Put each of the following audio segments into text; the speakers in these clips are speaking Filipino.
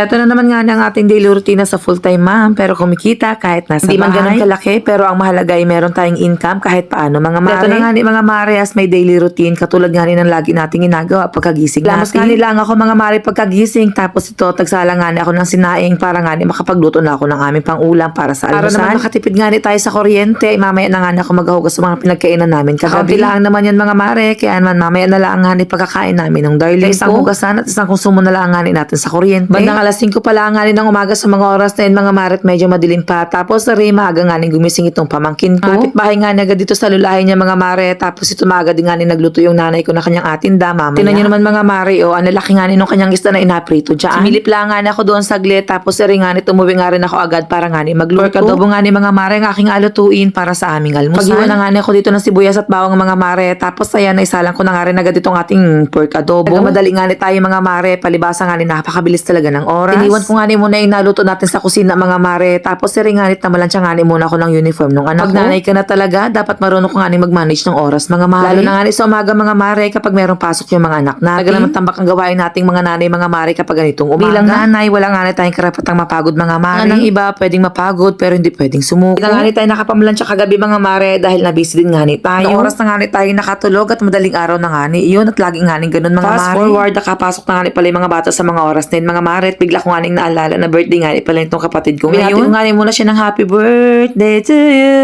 eto na naman nga ang ating daily routine sa full-time ma'am, pero kumikita kahit nasa Hindi man bahay. ganun Kalaki, pero ang mahalaga ay meron tayong income kahit paano mga mare. Eto na nga ni mga mare as may daily routine, katulad nga ni ng lagi nating ginagawa pagkagising natin. Lamos nga ni lang ako mga mare pagkagising, tapos ito tagsala nga ni ako ng sinaing para nga ni makapagluto na ako ng aming pangulam para sa almusal. Para naman makatipid nga ni tayo sa kuryente, mamaya na nga ni ako maghuhugas sa mga pinagkainan namin kagabi. Lang naman yan mga mare, kaya naman mamaya na lang nga ni pagkakain namin ng darling ko. Isang hugasan at isang konsumo na lang nga ni natin sa kuryente. Bandang alas 5 pa lang nga ni ng umaga sa mga oras na yun mga mare, medyo madilim pa. Tapos na rin maaga nga ni gumising itong pamangkin ko. Kapitbahay nga ni agad dito sa lulahin niya mga mare, tapos ito maaga din nga ni nagluto yung nanay ko na kanyang atinda mamaya. Tinan niyo naman mga mare, ang lalaki nga ni nung kanyang isda na inaprito dyan. Similip lang nga ni ako doon saglit, tapos rin nga ni tumuwi nga rin ako agad para nga ni magluto. Pork adobo nga ni mga mare ang aking alutuin para sa aming almusal. Pag-iwan na nga ni ako dito ng sibuyas at bawang mga mare, tapos ayan, naisalang ko na nga rin agad itong ating pork adobo. Madali nga ni tayo mga mare, palibasa nga ni napakabilis talaga ng oras. Iniwan ko nga ni muna yung naluto natin sa kusina mga mare, tapos rin nga ni tamalansya nga ni muna ako ng uniform nung anak ko. Pag nanay ka na talaga, dapat marunong ko nga ni mag-manage ng oras mga mare. Lalo na nga ni sa umaga mga mare kapag merong pasok yung mga anak natin. Tagal naman tambak ang gawain nating mga nanay mga mare kapag ganitong umaga. Bilang nanay, wala nga ni tayong karapatang mapagod mga mare. Ang iba pwedeng mapagod pero hindi pwedeng sumuko. Nga ni tayo nakapamalansya kagabi mga mare dahil na-busy din nga ni tayo. Noong oras na nga ni tayo nakatulog at madaling araw na nga ni iyon at laging nga ni ganun mga mare. Fast forward, nakapasok na nga ni pala yung mga bata sa mga oras na yun mga mare at bigla ko nga ning naalala na birthday nga ni pala itong kapatid ko ngayon. Binati ko nga ni muna siya ng happy birthday to you,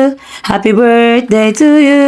happy birthday to you.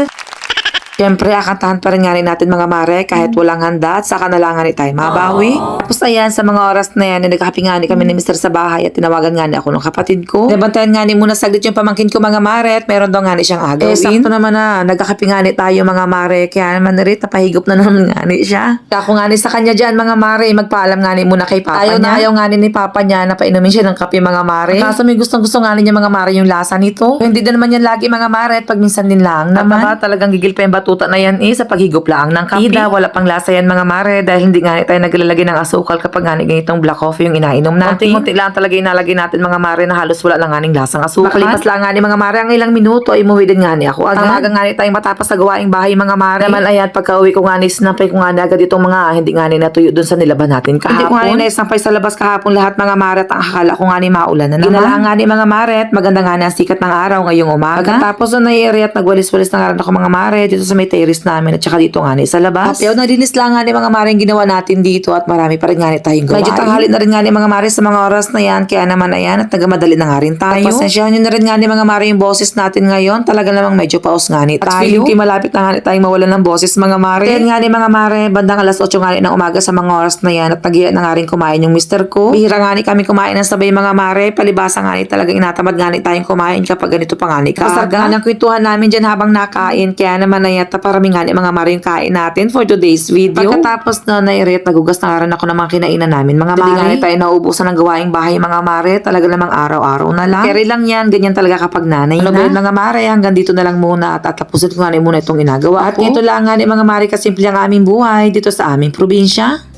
Siyempre, akantahan pa rin nga rin natin mga mare kahit walang handa at saka na lang nga ni tayo mabawi. Tapos ayan, sa mga oras na yan, nagkapi nga ni kami ni Mr. sa bahay at tinawagan nga ni ako ng kapatid ko. Nabantayan nga ni muna saglit yung pamangkin ko mga mare at meron daw nga ni siyang agawin. Sakto naman na, nagkakapi nga ni tayo mga mare, kaya naman rin napahigop na naman nga ni siya. Ako nga ni sa kanya dyan mga mare, magpaalam nga ni muna kay papa niya. Ayaw nga ni papa niya na painumin siya ng kape mga mare. Kaso may gustong-gusto nga niya mga mare yung lasa nito. Hindi din naman yan lagi mga mare at pag minsan din lang naman. At talagang gigil pa yung batuta na yan sa paghigop lang ng kape. Wala pang lasa yan mga mare dahil hindi nga tayo naglalagay ng asukal kapag nga ganitong black coffee yung inainom natin. Konti lang talaga inalagay natin mga mare na halos wala lang nga lasang asukal. Makalipas lang nga ni mga mare ang ilang minuto ay umuwi din nga ni ako agad. Ang nga ni tayong matapos sa gawaing bahay mga mare. Naman ayan pagka-uwi ko nga ni sinampay ko nga ni agad itong mga hindi nga ni natuyo dun sa nilaban natin kahapon. Hindi ko nga ni naisampay sa labas kahapon lahat mga mare at ang akala ko nga ni maulan na naman. Ginalahan nga ni mga mare at maganda nga ni ang sikat ng araw ngayong umaga. Pagkatapos na nai-area at nagwalis-walis na nga rin ako mga mare dito sa may terrace namin at saka dito nga ni sa labas. Pero nalinis lang nga ni mga mare ginawa natin dito at marami pa rin nga ni tayong gawain. Medyo tanghali na rin nga ni mga mare sa mga oras na yan kaya naman ayan at nagamadali na nga rin tayo. Pasensyahan nyo na rin nga ni mga mare yung boses natin ngayon. Talaga namang medyo paus nga ni tayo. At feeling ko malapit na nga ni tayong mawalan ng boses mga mare. Kaya nga ni mga mare, bandang alas 8 nga ni ng umaga sa mga oras na yan at nagiya na nga rin kumain yung mister ko. Bihira nga ni kami kumain ng sabay mga mare. Palibasa nga ni talagang inatamad nga ni tayong kumain kapag ganito pa nga ni kaaga. Kasarga nga ng kwentuhan namin dyan habang nakain. Kaya naman ayan parami nga ni mga mare yung kain natin for today's video. Pagkatapos na nairet, nagugas na rin ako ng mga kinainan namin mga mare. Hindi nga tayo nauubusan ng gawaing bahay mga mare. Talaga namang araw-araw na lang. Kaya lang yan, ganyan talaga kapag nanay na. Mga mare, hanggang dito na lang muna at tatapusin ko nga muna itong ginagawa. At ito lang nga ni mga mare kasimple ang aming buhay dito sa aming probinsya.